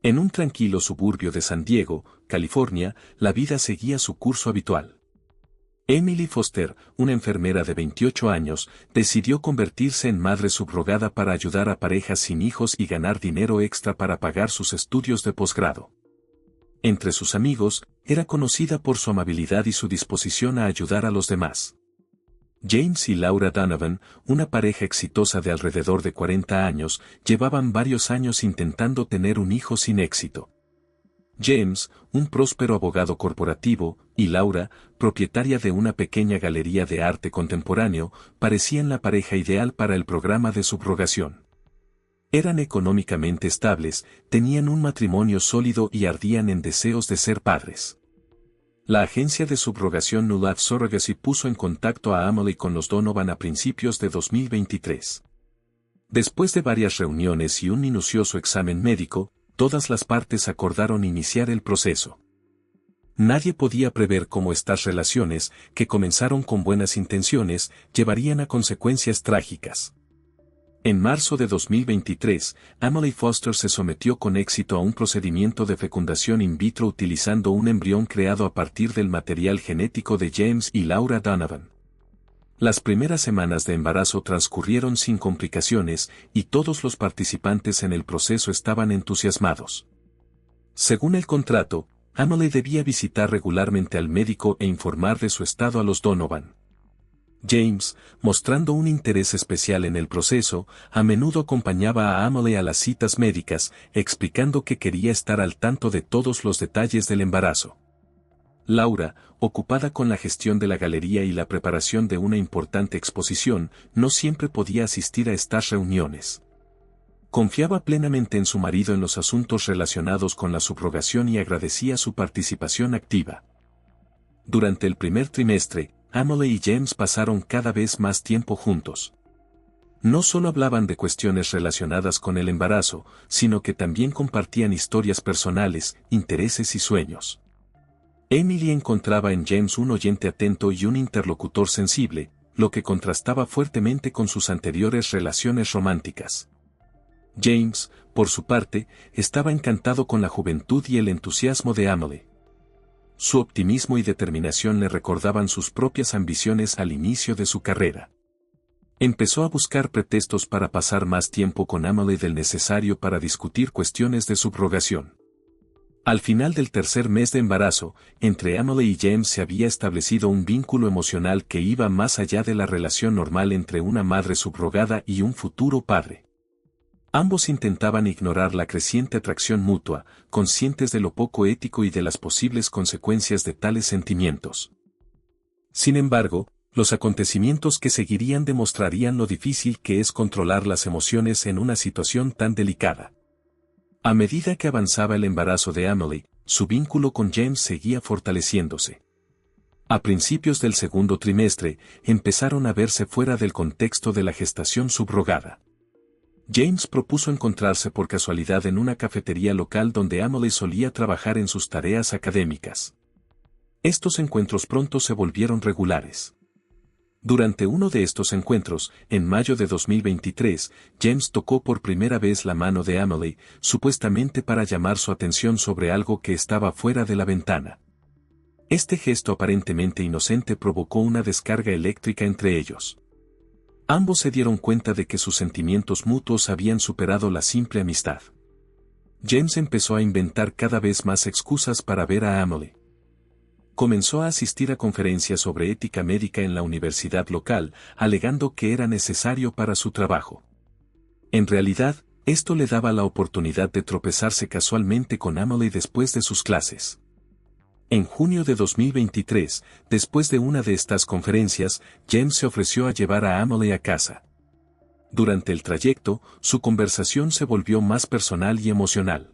En un tranquilo suburbio de San Diego, California, la vida seguía su curso habitual. Emily Foster, una enfermera de 28 años, decidió convertirse en madre subrogada para ayudar a parejas sin hijos y ganar dinero extra para pagar sus estudios de posgrado. Entre sus amigos, era conocida por su amabilidad y su disposición a ayudar a los demás. James y Laura Donovan, una pareja exitosa de alrededor de 40 años, llevaban varios años intentando tener un hijo sin éxito. James, un próspero abogado corporativo, y Laura, propietaria de una pequeña galería de arte contemporáneo, parecían la pareja ideal para el programa de subrogación. Eran económicamente estables, tenían un matrimonio sólido y ardían en deseos de ser padres. La agencia de subrogación New Life Surrogacy puso en contacto a Emily con los Donovan a principios de 2023. Después de varias reuniones y un minucioso examen médico, todas las partes acordaron iniciar el proceso. Nadie podía prever cómo estas relaciones, que comenzaron con buenas intenciones, llevarían a consecuencias trágicas. En marzo de 2023, Emily Foster se sometió con éxito a un procedimiento de fecundación in vitro utilizando un embrión creado a partir del material genético de James y Laura Donovan. Las primeras semanas de embarazo transcurrieron sin complicaciones y todos los participantes en el proceso estaban entusiasmados. Según el contrato, Emily debía visitar regularmente al médico e informar de su estado a los Donovan. James, mostrando un interés especial en el proceso, a menudo acompañaba a Emily a las citas médicas, explicando que quería estar al tanto de todos los detalles del embarazo. Laura, ocupada con la gestión de la galería y la preparación de una importante exposición, no siempre podía asistir a estas reuniones. Confiaba plenamente en su marido en los asuntos relacionados con la subrogación y agradecía su participación activa. Durante el primer trimestre, Emily y James pasaron cada vez más tiempo juntos. No solo hablaban de cuestiones relacionadas con el embarazo, sino que también compartían historias personales, intereses y sueños. Emily encontraba en James un oyente atento y un interlocutor sensible, lo que contrastaba fuertemente con sus anteriores relaciones románticas. James, por su parte, estaba encantado con la juventud y el entusiasmo de Emily. Su optimismo y determinación le recordaban sus propias ambiciones al inicio de su carrera. Empezó a buscar pretextos para pasar más tiempo con Emily del necesario para discutir cuestiones de subrogación. Al final del tercer mes de embarazo, entre Emily y James se había establecido un vínculo emocional que iba más allá de la relación normal entre una madre subrogada y un futuro padre. Ambos intentaban ignorar la creciente atracción mutua, conscientes de lo poco ético y de las posibles consecuencias de tales sentimientos. Sin embargo, los acontecimientos que seguirían demostrarían lo difícil que es controlar las emociones en una situación tan delicada. A medida que avanzaba el embarazo de Emily, su vínculo con James seguía fortaleciéndose. A principios del segundo trimestre, empezaron a verse fuera del contexto de la gestación subrogada. James propuso encontrarse por casualidad en una cafetería local donde Emily solía trabajar en sus tareas académicas. Estos encuentros pronto se volvieron regulares. Durante uno de estos encuentros, en mayo de 2023, James tocó por primera vez la mano de Emily, supuestamente para llamar su atención sobre algo que estaba fuera de la ventana. Este gesto aparentemente inocente provocó una descarga eléctrica entre ellos. Ambos se dieron cuenta de que sus sentimientos mutuos habían superado la simple amistad. James empezó a inventar cada vez más excusas para ver a Emily. Comenzó a asistir a conferencias sobre ética médica en la universidad local, alegando que era necesario para su trabajo. En realidad, esto le daba la oportunidad de tropezarse casualmente con Emily después de sus clases. En junio de 2023, después de una de estas conferencias, James se ofreció a llevar a Emily a casa. Durante el trayecto, su conversación se volvió más personal y emocional.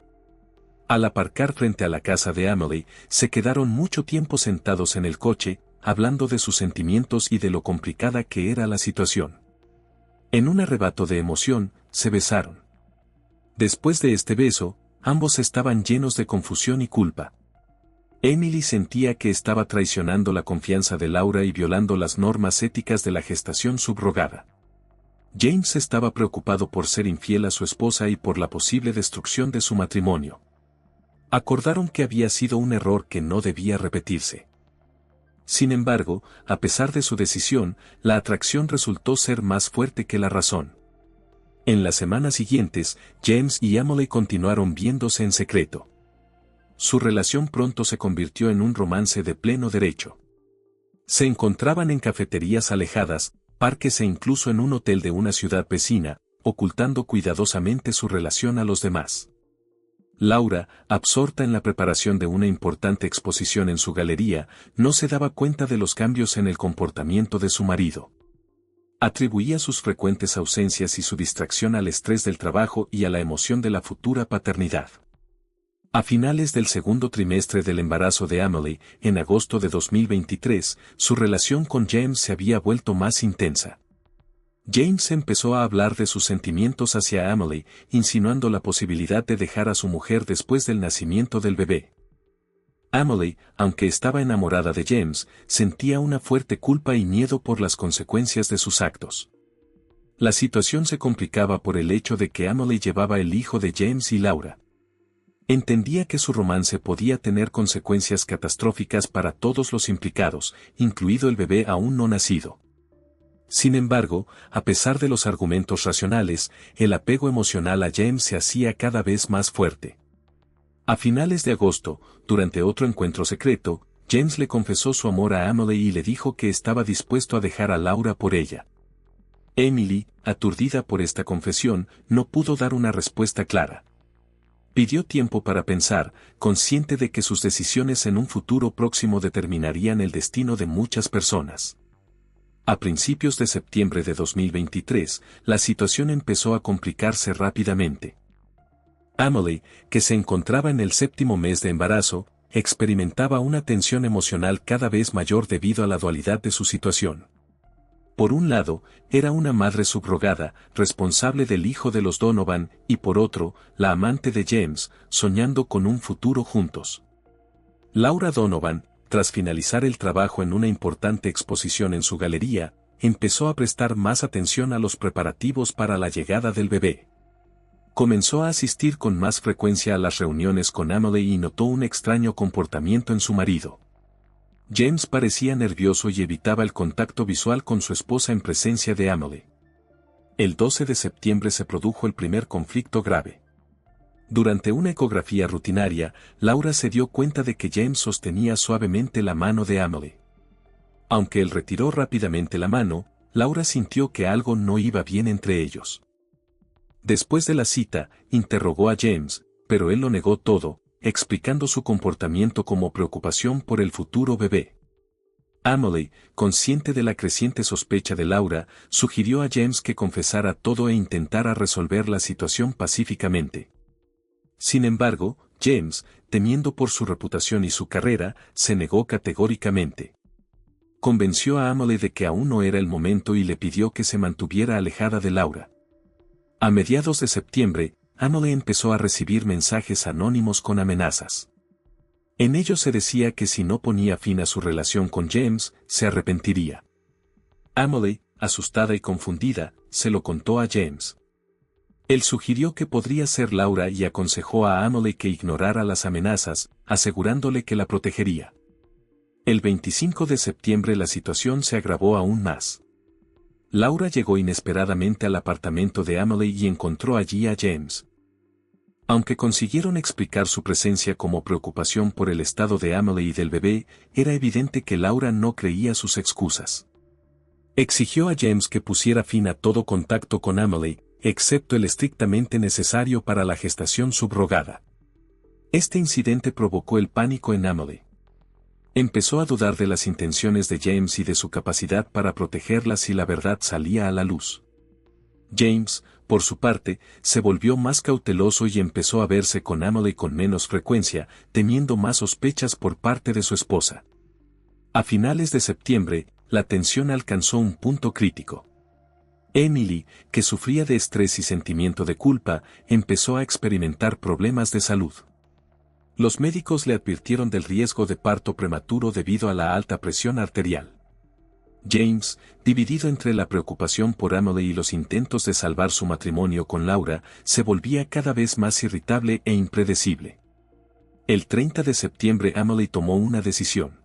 Al aparcar frente a la casa de Emily, se quedaron mucho tiempo sentados en el coche, hablando de sus sentimientos y de lo complicada que era la situación. En un arrebato de emoción, se besaron. Después de este beso, ambos estaban llenos de confusión y culpa. Emily sentía que estaba traicionando la confianza de Laura y violando las normas éticas de la gestación subrogada. James estaba preocupado por ser infiel a su esposa y por la posible destrucción de su matrimonio. Acordaron que había sido un error que no debía repetirse. Sin embargo, a pesar de su decisión, la atracción resultó ser más fuerte que la razón. En las semanas siguientes, James y Emily continuaron viéndose en secreto. Su relación pronto se convirtió en un romance de pleno derecho. Se encontraban en cafeterías alejadas, parques e incluso en un hotel de una ciudad vecina, ocultando cuidadosamente su relación a los demás. Laura, absorta en la preparación de una importante exposición en su galería, no se daba cuenta de los cambios en el comportamiento de su marido. Atribuía sus frecuentes ausencias y su distracción al estrés del trabajo y a la emoción de la futura paternidad. A finales del segundo trimestre del embarazo de Emily, en agosto de 2023, su relación con James se había vuelto más intensa. James empezó a hablar de sus sentimientos hacia Emily, insinuando la posibilidad de dejar a su mujer después del nacimiento del bebé. Emily, aunque estaba enamorada de James, sentía una fuerte culpa y miedo por las consecuencias de sus actos. La situación se complicaba por el hecho de que Emily llevaba el hijo de James y Laura. Entendía que su romance podía tener consecuencias catastróficas para todos los implicados, incluido el bebé aún no nacido. Sin embargo, a pesar de los argumentos racionales, el apego emocional a James se hacía cada vez más fuerte. A finales de agosto, durante otro encuentro secreto, James le confesó su amor a Emily y le dijo que estaba dispuesto a dejar a Laura por ella. Emily, aturdida por esta confesión, no pudo dar una respuesta clara. Pidió tiempo para pensar, consciente de que sus decisiones en un futuro próximo determinarían el destino de muchas personas. A principios de septiembre de 2023, la situación empezó a complicarse rápidamente. Emily, que se encontraba en el 7º mes de embarazo, experimentaba una tensión emocional cada vez mayor debido a la dualidad de su situación. Por un lado, era una madre subrogada, responsable del hijo de los Donovan, y por otro, la amante de James, soñando con un futuro juntos. Laura Donovan, tras finalizar el trabajo en una importante exposición en su galería, empezó a prestar más atención a los preparativos para la llegada del bebé. Comenzó a asistir con más frecuencia a las reuniones con Emily y notó un extraño comportamiento en su marido. James parecía nervioso y evitaba el contacto visual con su esposa en presencia de Emily. El 12 de septiembre se produjo el primer conflicto grave. Durante una ecografía rutinaria, Laura se dio cuenta de que James sostenía suavemente la mano de Emily. Aunque él retiró rápidamente la mano, Laura sintió que algo no iba bien entre ellos. Después de la cita, interrogó a James, pero él lo negó todo, explicando su comportamiento como preocupación por el futuro bebé. Emily, consciente de la creciente sospecha de Laura, sugirió a James que confesara todo e intentara resolver la situación pacíficamente. Sin embargo, James, temiendo por su reputación y su carrera, se negó categóricamente. Convenció a Emily de que aún no era el momento y le pidió que se mantuviera alejada de Laura. A mediados de septiembre, Emily empezó a recibir mensajes anónimos con amenazas. En ellos se decía que si no ponía fin a su relación con James, se arrepentiría. Emily, asustada y confundida, se lo contó a James. Él sugirió que podría ser Laura y aconsejó a Emily que ignorara las amenazas, asegurándole que la protegería. El 25 de septiembre la situación se agravó aún más. Laura llegó inesperadamente al apartamento de Emily y encontró allí a James. Aunque consiguieron explicar su presencia como preocupación por el estado de Emily y del bebé, era evidente que Laura no creía sus excusas. Exigió a James que pusiera fin a todo contacto con Emily, excepto el estrictamente necesario para la gestación subrogada. Este incidente provocó el pánico en Emily. Empezó a dudar de las intenciones de James y de su capacidad para protegerla si la verdad salía a la luz. James, por su parte, se volvió más cauteloso y empezó a verse con Emily con menos frecuencia, temiendo más sospechas por parte de su esposa. A finales de septiembre, la tensión alcanzó un punto crítico. Emily, que sufría de estrés y sentimiento de culpa, empezó a experimentar problemas de salud. Los médicos le advirtieron del riesgo de parto prematuro debido a la alta presión arterial. James, dividido entre la preocupación por Emily y los intentos de salvar su matrimonio con Laura, se volvía cada vez más irritable e impredecible. El 30 de septiembre Emily tomó una decisión.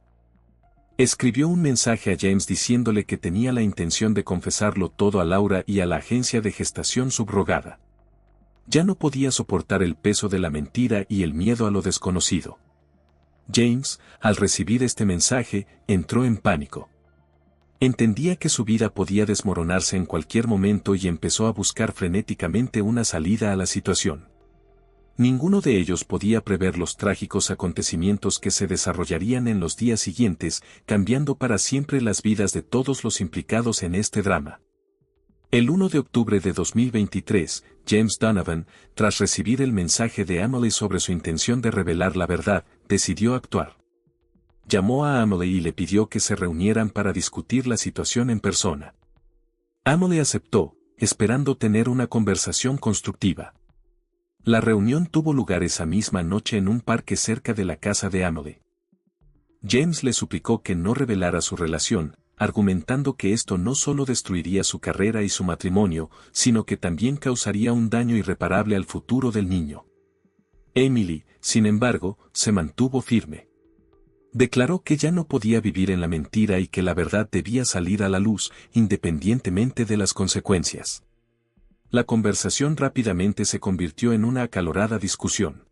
Escribió un mensaje a James diciéndole que tenía la intención de confesarlo todo a Laura y a la agencia de gestación subrogada. Ya no podía soportar el peso de la mentira y el miedo a lo desconocido. James, al recibir este mensaje, entró en pánico. Entendía que su vida podía desmoronarse en cualquier momento y empezó a buscar frenéticamente una salida a la situación. Ninguno de ellos podía prever los trágicos acontecimientos que se desarrollarían en los días siguientes, cambiando para siempre las vidas de todos los implicados en este drama. El 1 de octubre de 2023, James Donovan, tras recibir el mensaje de Emily sobre su intención de revelar la verdad, decidió actuar. Llamó a Emily y le pidió que se reunieran para discutir la situación en persona. Emily aceptó, esperando tener una conversación constructiva. La reunión tuvo lugar esa misma noche en un parque cerca de la casa de Emily. James le suplicó que no revelara su relación, argumentando que esto no solo destruiría su carrera y su matrimonio, sino que también causaría un daño irreparable al futuro del niño. Emily, sin embargo, se mantuvo firme. Declaró que ya no podía vivir en la mentira y que la verdad debía salir a la luz, independientemente de las consecuencias. La conversación rápidamente se convirtió en una acalorada discusión.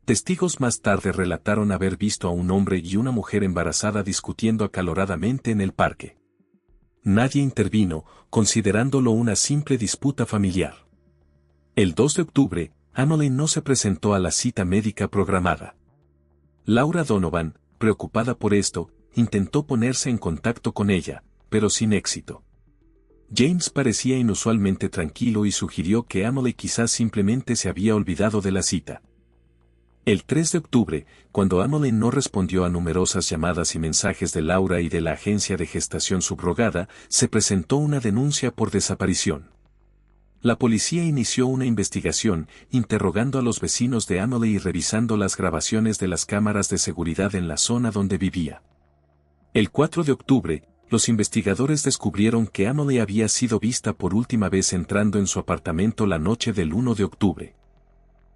Testigos más tarde relataron haber visto a un hombre y una mujer embarazada discutiendo acaloradamente en el parque. Nadie intervino, considerándolo una simple disputa familiar. El 2 de octubre, Emily no se presentó a la cita médica programada. Laura Donovan, preocupada por esto, intentó ponerse en contacto con ella, pero sin éxito. James parecía inusualmente tranquilo y sugirió que Emily quizás simplemente se había olvidado de la cita. El 3 de octubre, cuando Emily no respondió a numerosas llamadas y mensajes de Laura y de la agencia de gestación subrogada, se presentó una denuncia por desaparición. La policía inició una investigación, interrogando a los vecinos de Emily y revisando las grabaciones de las cámaras de seguridad en la zona donde vivía. El 4 de octubre, los investigadores descubrieron que Emily había sido vista por última vez entrando en su apartamento la noche del 1 de octubre.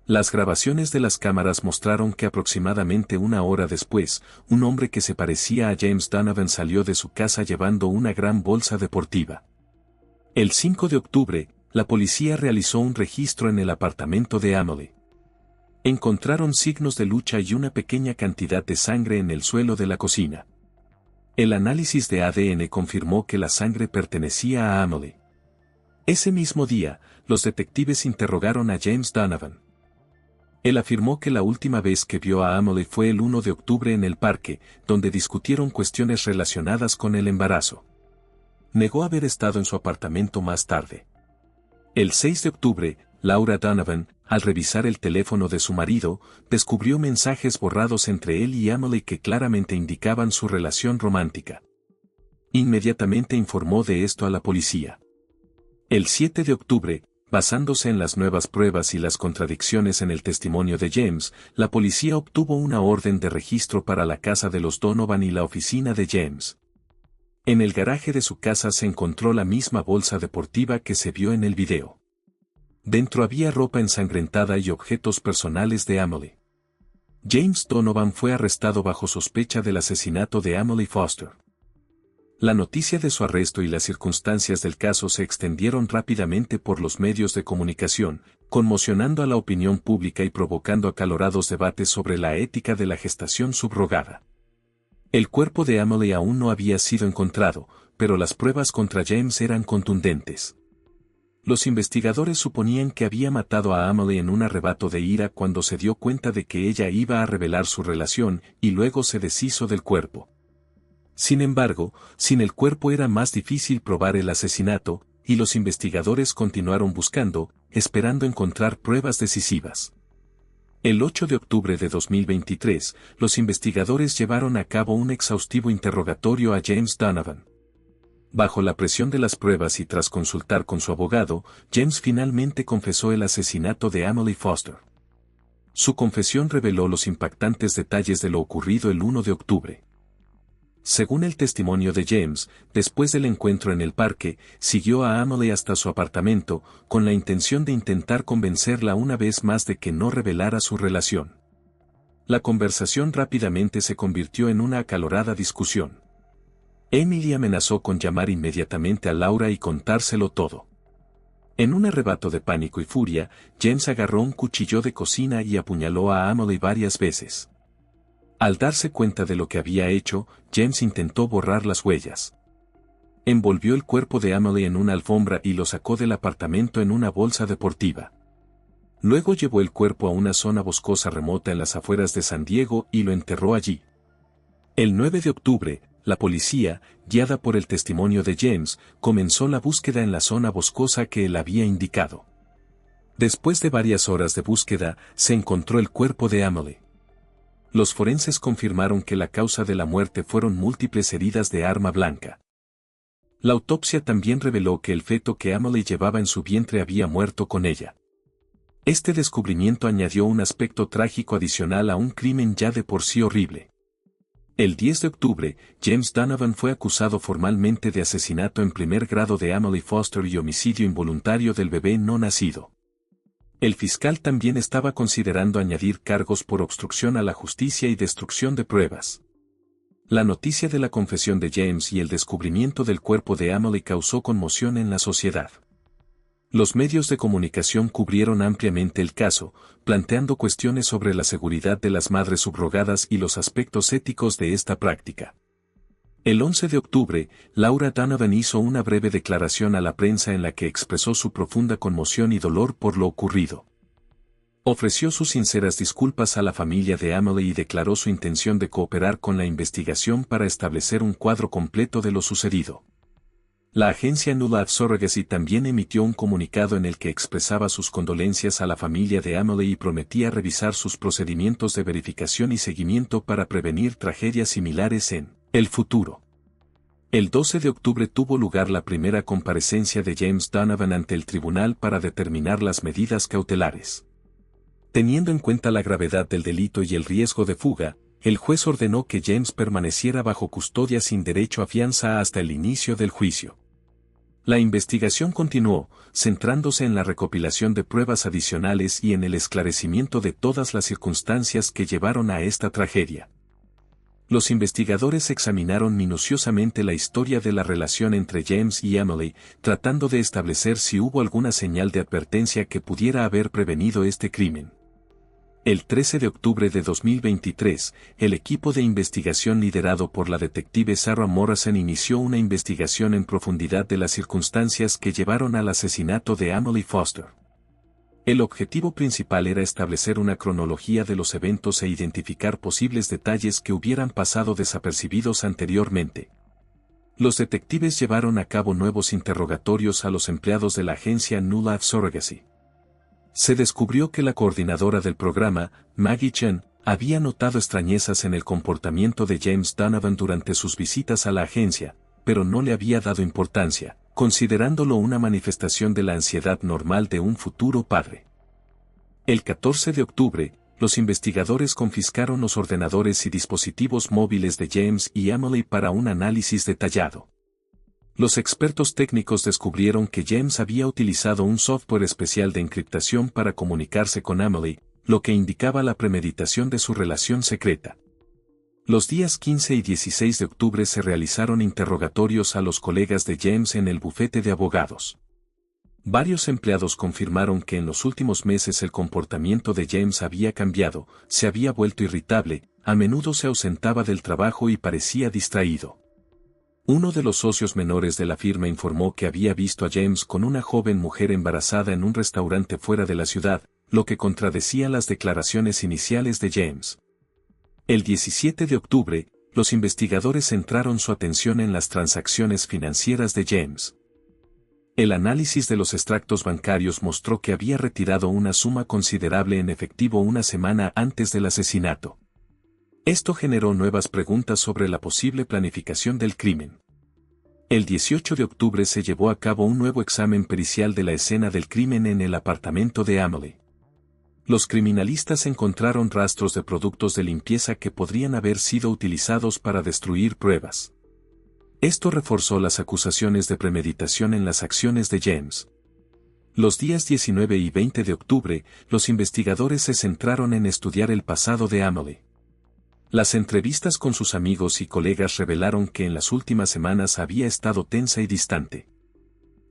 Las grabaciones de las cámaras mostraron que aproximadamente una hora después, un hombre que se parecía a James Donovan salió de su casa llevando una gran bolsa deportiva. El 5 de octubre, la policía realizó un registro en el apartamento de Emily. Encontraron signos de lucha y una pequeña cantidad de sangre en el suelo de la cocina. El análisis de ADN confirmó que la sangre pertenecía a Emily. Ese mismo día, los detectives interrogaron a James Donovan. Él afirmó que la última vez que vio a Emily fue el 1 de octubre en el parque, donde discutieron cuestiones relacionadas con el embarazo. Negó haber estado en su apartamento más tarde. El 6 de octubre, Laura Donovan, al revisar el teléfono de su marido, descubrió mensajes borrados entre él y Emily que claramente indicaban su relación romántica. Inmediatamente informó de esto a la policía. El 7 de octubre, basándose en las nuevas pruebas y las contradicciones en el testimonio de James, la policía obtuvo una orden de registro para la casa de los Donovan y la oficina de James. En el garaje de su casa se encontró la misma bolsa deportiva que se vio en el video. Dentro había ropa ensangrentada y objetos personales de Emily. James Donovan fue arrestado bajo sospecha del asesinato de Emily Foster. La noticia de su arresto y las circunstancias del caso se extendieron rápidamente por los medios de comunicación, conmocionando a la opinión pública y provocando acalorados debates sobre la ética de la gestación subrogada. El cuerpo de Emily aún no había sido encontrado, pero las pruebas contra James eran contundentes. Los investigadores suponían que había matado a Emily en un arrebato de ira cuando se dio cuenta de que ella iba a revelar su relación y luego se deshizo del cuerpo. Sin embargo, sin el cuerpo era más difícil probar el asesinato, y los investigadores continuaron buscando, esperando encontrar pruebas decisivas. El 8 de octubre de 2023, los investigadores llevaron a cabo un exhaustivo interrogatorio a James Donovan. Bajo la presión de las pruebas y tras consultar con su abogado, James finalmente confesó el asesinato de Emily Foster. Su confesión reveló los impactantes detalles de lo ocurrido el 1 de octubre. Según el testimonio de James, después del encuentro en el parque, siguió a Emily hasta su apartamento, con la intención de intentar convencerla una vez más de que no revelara su relación. La conversación rápidamente se convirtió en una acalorada discusión. Emily amenazó con llamar inmediatamente a Laura y contárselo todo. En un arrebato de pánico y furia, James agarró un cuchillo de cocina y apuñaló a Emily varias veces. Al darse cuenta de lo que había hecho, James intentó borrar las huellas. Envolvió el cuerpo de Emily en una alfombra y lo sacó del apartamento en una bolsa deportiva. Luego llevó el cuerpo a una zona boscosa remota en las afueras de San Diego y lo enterró allí. El 9 de octubre, la policía, guiada por el testimonio de James, comenzó la búsqueda en la zona boscosa que él había indicado. Después de varias horas de búsqueda, se encontró el cuerpo de Emily. Los forenses confirmaron que la causa de la muerte fueron múltiples heridas de arma blanca. La autopsia también reveló que el feto que Emily llevaba en su vientre había muerto con ella. Este descubrimiento añadió un aspecto trágico adicional a un crimen ya de por sí horrible. El 10 de octubre, James Donovan fue acusado formalmente de asesinato en primer grado de Emily Foster y homicidio involuntario del bebé no nacido. El fiscal también estaba considerando añadir cargos por obstrucción a la justicia y destrucción de pruebas. La noticia de la confesión de James y el descubrimiento del cuerpo de Emily causó conmoción en la sociedad. Los medios de comunicación cubrieron ampliamente el caso, planteando cuestiones sobre la seguridad de las madres subrogadas y los aspectos éticos de esta práctica. El 11 de octubre, Laura Donovan hizo una breve declaración a la prensa en la que expresó su profunda conmoción y dolor por lo ocurrido. Ofreció sus sinceras disculpas a la familia de Emily y declaró su intención de cooperar con la investigación para establecer un cuadro completo de lo sucedido. La agencia New Life Surrogacy también emitió un comunicado en el que expresaba sus condolencias a la familia de Emily y prometía revisar sus procedimientos de verificación y seguimiento para prevenir tragedias similares en el futuro. El 12 de octubre tuvo lugar la primera comparecencia de James Donovan ante el tribunal para determinar las medidas cautelares. Teniendo en cuenta la gravedad del delito y el riesgo de fuga, el juez ordenó que James permaneciera bajo custodia sin derecho a fianza hasta el inicio del juicio. La investigación continuó, centrándose en la recopilación de pruebas adicionales y en el esclarecimiento de todas las circunstancias que llevaron a esta tragedia. Los investigadores examinaron minuciosamente la historia de la relación entre James y Emily, tratando de establecer si hubo alguna señal de advertencia que pudiera haber prevenido este crimen. El 13 de octubre de 2023, el equipo de investigación liderado por la detective Sarah Morrison inició una investigación en profundidad de las circunstancias que llevaron al asesinato de Emily Foster. El objetivo principal era establecer una cronología de los eventos e identificar posibles detalles que hubieran pasado desapercibidos anteriormente. Los detectives llevaron a cabo nuevos interrogatorios a los empleados de la agencia New Life Surrogacy. Se descubrió que la coordinadora del programa, Maggie Chen, había notado extrañezas en el comportamiento de James Donovan durante sus visitas a la agencia, pero no le había dado importancia, considerándolo una manifestación de la ansiedad normal de un futuro padre. El 14 de octubre, los investigadores confiscaron los ordenadores y dispositivos móviles de James y Emily para un análisis detallado. Los expertos técnicos descubrieron que James había utilizado un software especial de encriptación para comunicarse con Emily, lo que indicaba la premeditación de su relación secreta. Los días 15 y 16 de octubre se realizaron interrogatorios a los colegas de James en el bufete de abogados. Varios empleados confirmaron que en los últimos meses el comportamiento de James había cambiado, se había vuelto irritable, a menudo se ausentaba del trabajo y parecía distraído. Uno de los socios menores de la firma informó que había visto a James con una joven mujer embarazada en un restaurante fuera de la ciudad, lo que contradecía las declaraciones iniciales de James. El 17 de octubre, los investigadores centraron su atención en las transacciones financieras de James. El análisis de los extractos bancarios mostró que había retirado una suma considerable en efectivo una semana antes del asesinato. Esto generó nuevas preguntas sobre la posible planificación del crimen. El 18 de octubre se llevó a cabo un nuevo examen pericial de la escena del crimen en el apartamento de Emily. Los criminalistas encontraron rastros de productos de limpieza que podrían haber sido utilizados para destruir pruebas. Esto reforzó las acusaciones de premeditación en las acciones de James. Los días 19 y 20 de octubre, los investigadores se centraron en estudiar el pasado de Emily. Las entrevistas con sus amigos y colegas revelaron que en las últimas semanas había estado tensa y distante.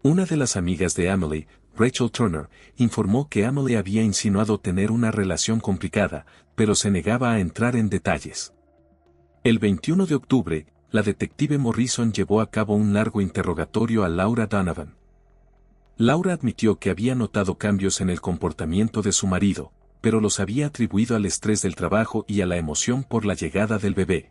Una de las amigas de Emily, Rachel Turner, informó que Emily había insinuado tener una relación complicada, pero se negaba a entrar en detalles. El 21 de octubre, la detective Morrison llevó a cabo un largo interrogatorio a Laura Donovan. Laura admitió que había notado cambios en el comportamiento de su marido, pero los había atribuido al estrés del trabajo y a la emoción por la llegada del bebé.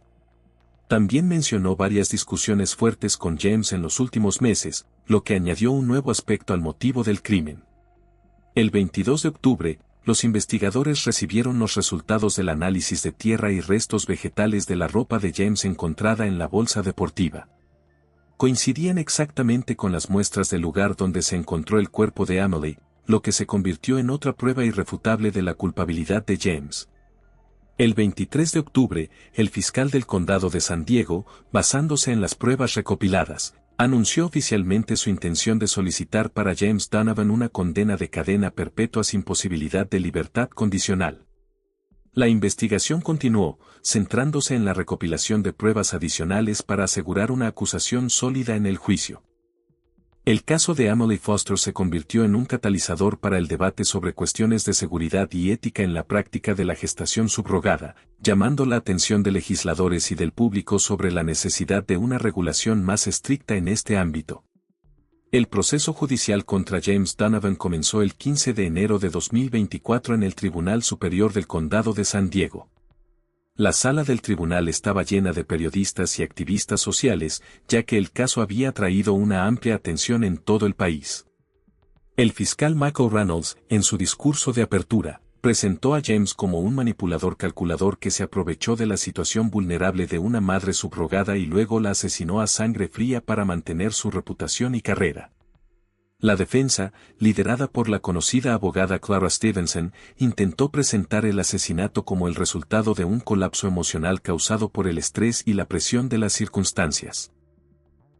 También mencionó varias discusiones fuertes con James en los últimos meses, lo que añadió un nuevo aspecto al motivo del crimen. El 22 de octubre, los investigadores recibieron los resultados del análisis de tierra y restos vegetales de la ropa de James encontrada en la bolsa deportiva. Coincidían exactamente con las muestras del lugar donde se encontró el cuerpo de Emily, lo que se convirtió en otra prueba irrefutable de la culpabilidad de James. El 23 de octubre, el fiscal del condado de San Diego, basándose en las pruebas recopiladas, anunció oficialmente su intención de solicitar para James Donovan una condena de cadena perpetua sin posibilidad de libertad condicional. La investigación continuó, centrándose en la recopilación de pruebas adicionales para asegurar una acusación sólida en el juicio. El caso de Emily Foster se convirtió en un catalizador para el debate sobre cuestiones de seguridad y ética en la práctica de la gestación subrogada, llamando la atención de legisladores y del público sobre la necesidad de una regulación más estricta en este ámbito. El proceso judicial contra James Donovan comenzó el 15 de enero de 2024 en el Tribunal Superior del Condado de San Diego. La sala del tribunal estaba llena de periodistas y activistas sociales, ya que el caso había atraído una amplia atención en todo el país. El fiscal Michael Reynolds, en su discurso de apertura, presentó a James como un manipulador calculador que se aprovechó de la situación vulnerable de una madre subrogada y luego la asesinó a sangre fría para mantener su reputación y carrera. La defensa, liderada por la conocida abogada Clara Stevenson, intentó presentar el asesinato como el resultado de un colapso emocional causado por el estrés y la presión de las circunstancias.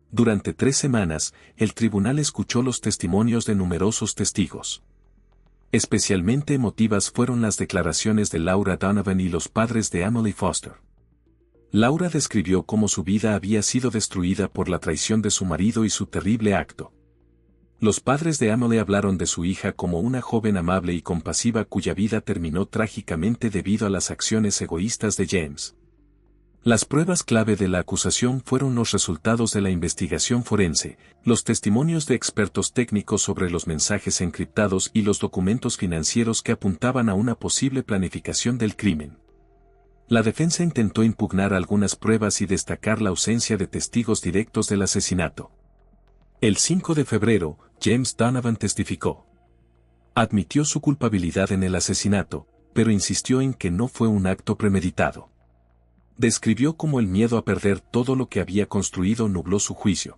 Durante 3 semanas, el tribunal escuchó los testimonios de numerosos testigos. Especialmente emotivas fueron las declaraciones de Laura Donovan y los padres de Emily Foster. Laura describió cómo su vida había sido destruida por la traición de su marido y su terrible acto. Los padres de Emily hablaron de su hija como una joven amable y compasiva cuya vida terminó trágicamente debido a las acciones egoístas de James. Las pruebas clave de la acusación fueron los resultados de la investigación forense, los testimonios de expertos técnicos sobre los mensajes encriptados y los documentos financieros que apuntaban a una posible planificación del crimen. La defensa intentó impugnar algunas pruebas y destacar la ausencia de testigos directos del asesinato. El 5 de febrero, James Donovan testificó. Admitió su culpabilidad en el asesinato, pero insistió en que no fue un acto premeditado. Describió cómo el miedo a perder todo lo que había construido nubló su juicio.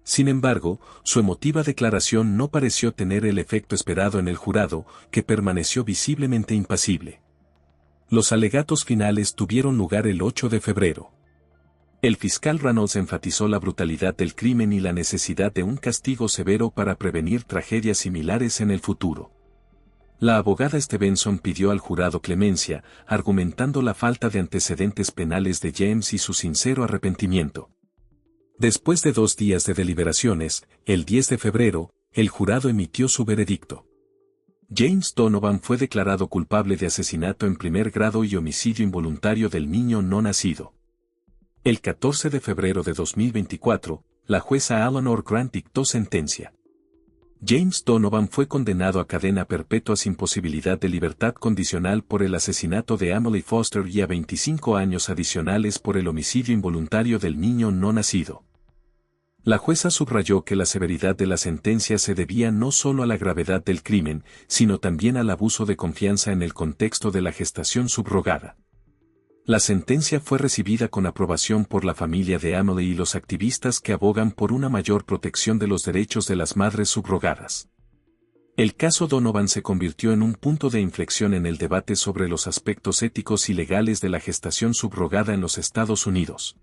Sin embargo, su emotiva declaración no pareció tener el efecto esperado en el jurado, que permaneció visiblemente impasible. Los alegatos finales tuvieron lugar el 8 de febrero. El fiscal Reynolds enfatizó la brutalidad del crimen y la necesidad de un castigo severo para prevenir tragedias similares en el futuro. La abogada Stevenson pidió al jurado clemencia, argumentando la falta de antecedentes penales de James y su sincero arrepentimiento. Después de 2 días de deliberaciones, el 10 de febrero, el jurado emitió su veredicto. James Donovan fue declarado culpable de asesinato en primer grado y homicidio involuntario del niño no nacido. El 14 de febrero de 2024, la jueza Eleanor Grant dictó sentencia. James Donovan fue condenado a cadena perpetua sin posibilidad de libertad condicional por el asesinato de Emily Foster y a 25 años adicionales por el homicidio involuntario del niño no nacido. La jueza subrayó que la severidad de la sentencia se debía no solo a la gravedad del crimen, sino también al abuso de confianza en el contexto de la gestación subrogada. La sentencia fue recibida con aprobación por la familia de Emily y los activistas que abogan por una mayor protección de los derechos de las madres subrogadas. El caso Donovan se convirtió en un punto de inflexión en el debate sobre los aspectos éticos y legales de la gestación subrogada en los Estados Unidos.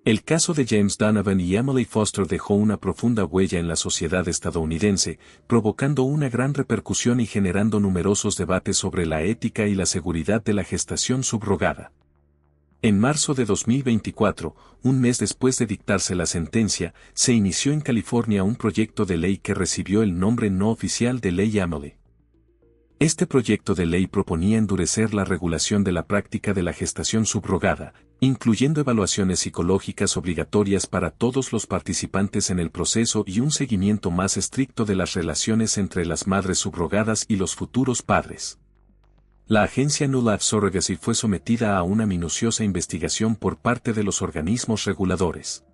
El caso de James Donovan y Emily Foster dejó una profunda huella en la sociedad estadounidense, provocando una gran repercusión y generando numerosos debates sobre la ética y la seguridad de la gestación subrogada. En marzo de 2024, un mes después de dictarse la sentencia, se inició en California un proyecto de ley que recibió el nombre no oficial de Ley Emily. Este proyecto de ley proponía endurecer la regulación de la práctica de la gestación subrogada, incluyendo evaluaciones psicológicas obligatorias para todos los participantes en el proceso y un seguimiento más estricto de las relaciones entre las madres subrogadas y los futuros padres. La agencia New Life Surrogacy fue sometida a una minuciosa investigación por parte de los organismos reguladores.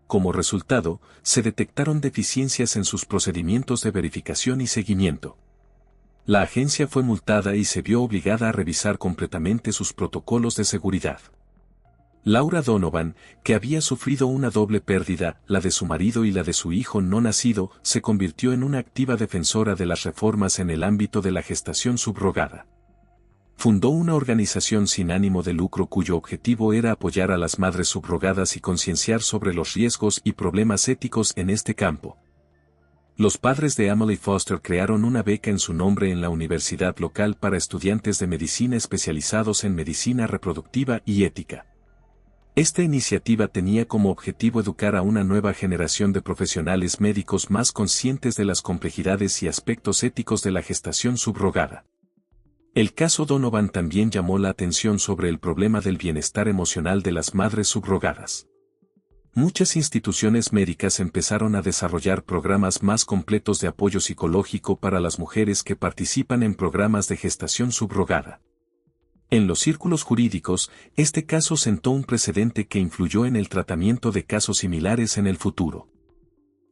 Como resultado, se detectaron deficiencias en sus procedimientos de verificación y seguimiento. La agencia fue multada y se vio obligada a revisar completamente sus protocolos de seguridad. Laura Donovan, que había sufrido una doble pérdida, la de su marido y la de su hijo no nacido, se convirtió en una activa defensora de las reformas en el ámbito de la gestación subrogada. Fundó una organización sin ánimo de lucro cuyo objetivo era apoyar a las madres subrogadas y concienciar sobre los riesgos y problemas éticos en este campo. Los padres de Emily Foster crearon una beca en su nombre en la universidad local para estudiantes de medicina especializados en medicina reproductiva y ética. Esta iniciativa tenía como objetivo educar a una nueva generación de profesionales médicos más conscientes de las complejidades y aspectos éticos de la gestación subrogada. El caso Donovan también llamó la atención sobre el problema del bienestar emocional de las madres subrogadas. Muchas instituciones médicas empezaron a desarrollar programas más completos de apoyo psicológico para las mujeres que participan en programas de gestación subrogada. En los círculos jurídicos, este caso sentó un precedente que influyó en el tratamiento de casos similares en el futuro.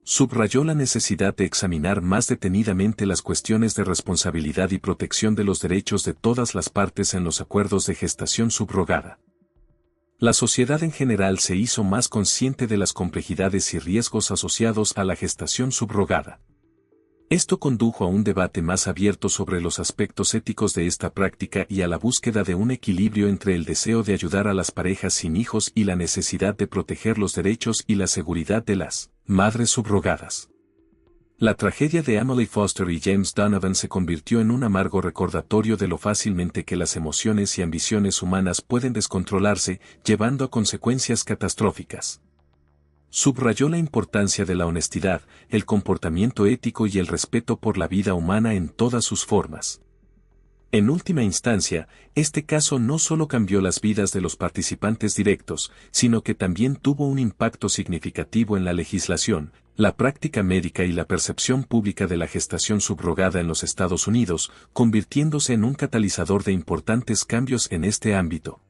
Subrayó la necesidad de examinar más detenidamente las cuestiones de responsabilidad y protección de los derechos de todas las partes en los acuerdos de gestación subrogada. La sociedad en general se hizo más consciente de las complejidades y riesgos asociados a la gestación subrogada. Esto condujo a un debate más abierto sobre los aspectos éticos de esta práctica y a la búsqueda de un equilibrio entre el deseo de ayudar a las parejas sin hijos y la necesidad de proteger los derechos y la seguridad de las madres subrogadas. La tragedia de Emily Foster y James Donovan se convirtió en un amargo recordatorio de lo fácilmente que las emociones y ambiciones humanas pueden descontrolarse, llevando a consecuencias catastróficas. Subrayó la importancia de la honestidad, el comportamiento ético y el respeto por la vida humana en todas sus formas. En última instancia, este caso no solo cambió las vidas de los participantes directos, sino que también tuvo un impacto significativo en la legislación, la práctica médica y la percepción pública de la gestación subrogada en los Estados Unidos, convirtiéndose en un catalizador de importantes cambios en este ámbito.